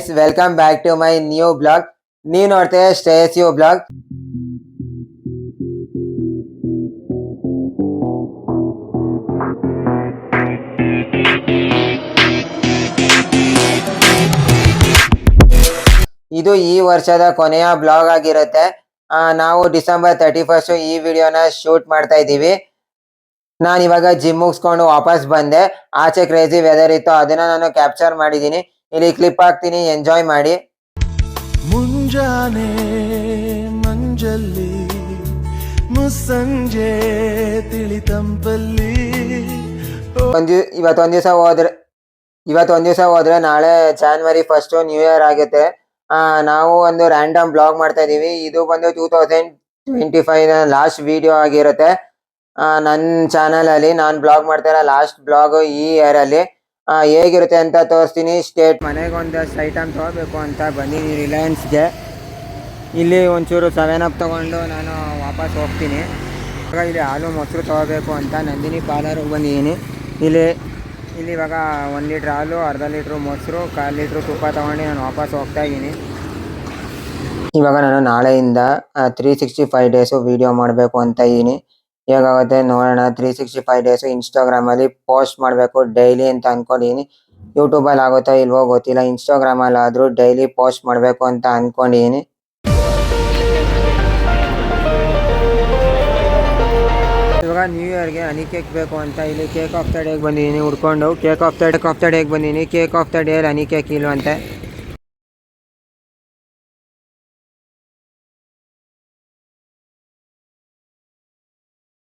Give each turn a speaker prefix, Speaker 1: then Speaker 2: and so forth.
Speaker 1: Guys, welcome back to my new blog. ನೀವು ನೋಡ್ತೇವೆ stays you blog. ಇದು ಈ ವರ್ಷದ ಕೊನೆಯ ಬ್ಲಾಗ್ ಆಗಿರುತ್ತೆ. ನಾವು ಡಿಸೆಂಬರ್ 31 ಈ ವಿಡಿಯೋನ ಶೂಟ್ ಮಾಡ್ತಾ ಇದ್ದೀವಿ. ನಾನು ಇವಾಗ ಜಿಮ್ ಮುಗಿಸ್ಕೊಂಡು ವಾಪಸ್ ಬಂದೆ. ಆಚೆ ಕ್ರೇಜಿ ವೆದರ್ ಇತ್ತು, ಅದನ್ನ ನಾನು ಕ್ಯಾಪ್ಚರ್ ಮಾಡಿದ್ದೀನಿ. ಇಲ್ಲಿ ಕ್ಲಿಪ್ ಹಾಕ್ತೀನಿ, ಎಂಜಾಯ್ ಮಾಡಿ.
Speaker 2: ಮುಂಜಾನೆ ಮಂಜಲ್ಲಿ ಮುಸ್ಸಂಜೆ ತಿಳಿತಂಪಲ್ಲಿ
Speaker 1: ಇವತ್ತೊಂದ್ ದಿವಸ ಹೋದ್ರೆ ನಾಳೆ January 1 ನ್ಯೂ ಇಯರ್ ಆಗುತ್ತೆ. ನಾವು ಒಂದು ರ್ಯಾಂಡಮ್ ಬ್ಲಾಗ್ ಮಾಡ್ತಾ ಇದೀವಿ. ಇದು ಬಂದು 2025 ಲಾಸ್ಟ್ ವಿಡಿಯೋ ಆಗಿರುತ್ತೆ. ನನ್ನ ಚಾನಲ್ ಅಲ್ಲಿ ನಾನು ಬ್ಲಾಗ್ ಮಾಡ್ತಾ ಇರೋ ಲಾಸ್ಟ್ ಬ್ಲಾಗ್ ಈ ಇಯರ್ ಅಲ್ಲಿ. ಹೇಗಿರುತ್ತೆ ಅಂತ ತೋರಿಸ್ತೀನಿ. ಮನೆಗೆ ಒಂದಷ್ಟು ಐಟಮ್ ತಗೋಬೇಕು ಅಂತ ಬಂದಿದ್ದೀನಿ ರಿಲಯನ್ಸ್ಗೆ. ಇಲ್ಲಿ ಒಂಚೂರು 7up ತೊಗೊಂಡು ನಾನು ವಾಪಸ್ ಹೋಗ್ತೀನಿ. ಇವಾಗ ಇಲ್ಲಿ ಹಾಲು ಮೊಸರು ತೊಗೋಬೇಕು ಅಂತ ನಂದಿನಿ ಪಾರ್ಲರ್ಗೆ ಬಂದಿದ್ದೀನಿ. ಇಲ್ಲಿ ಇವಾಗ 1 ಲೀಟ್ರ್ ಹಾಲು, ಅರ್ಧ ಲೀಟ್ರ್ ಮೊಸರು, 1/4 ಲೀಟ್ರ್ ತುಪ್ಪ ತೊಗೊಂಡು ನಾನು ವಾಪಸ್ ಹೋಗ್ತಾ ಇದ್ದೀನಿ. ಇವಾಗ ನಾನು ನಾಳೆಯಿಂದ 365 ಡೇಸು ವೀಡಿಯೋ ಮಾಡಬೇಕು ಅಂತ ಇದ್ದೀನಿ. ಹೇಗಾಗುತ್ತೆ ನೋಡೋಣ. 365 ಡೇಸು ಇನ್ಸ್ಟಾಗ್ರಾಮಲ್ಲಿ ಪೋಸ್ಟ್ ಮಾಡಬೇಕು ಡೈಲಿ ಅಂತ ಅಂದ್ಕೊಂಡಿದ್ದೀನಿ. ಯೂಟ್ಯೂಬಲ್ಲಿ ಆಗುತ್ತೋ ಇಲ್ವೋ ಗೊತ್ತಿಲ್ಲ. ಇನ್ಸ್ಟಾಗ್ರಾಮಲ್ಲಿ ಆದರೂ ಡೈಲಿ ಪೋಸ್ಟ್ ಮಾಡಬೇಕು ಅಂತ ಅಂದ್ಕೊಂಡಿದ್ದೀನಿ. ಇವಾಗ ನ್ಯೂ ಇಯರ್ಗೆ ಹನಿ ಕೇಕ್ ಬೇಕು ಅಂತ ಇಲ್ಲಿ ಕೇಕ್ ಆಫ್ ದ ಡೇಗೆ ಬಂದಿದ್ದೀನಿ. ಹುಡ್ಕೊಂಡು ಕೇಕ್ ಆಫ್ ದ ಡೇಗೆ ಬಂದಿದ್ದೀನಿ. Cake of the day honey cake ಇಲ್ವಂತೆ.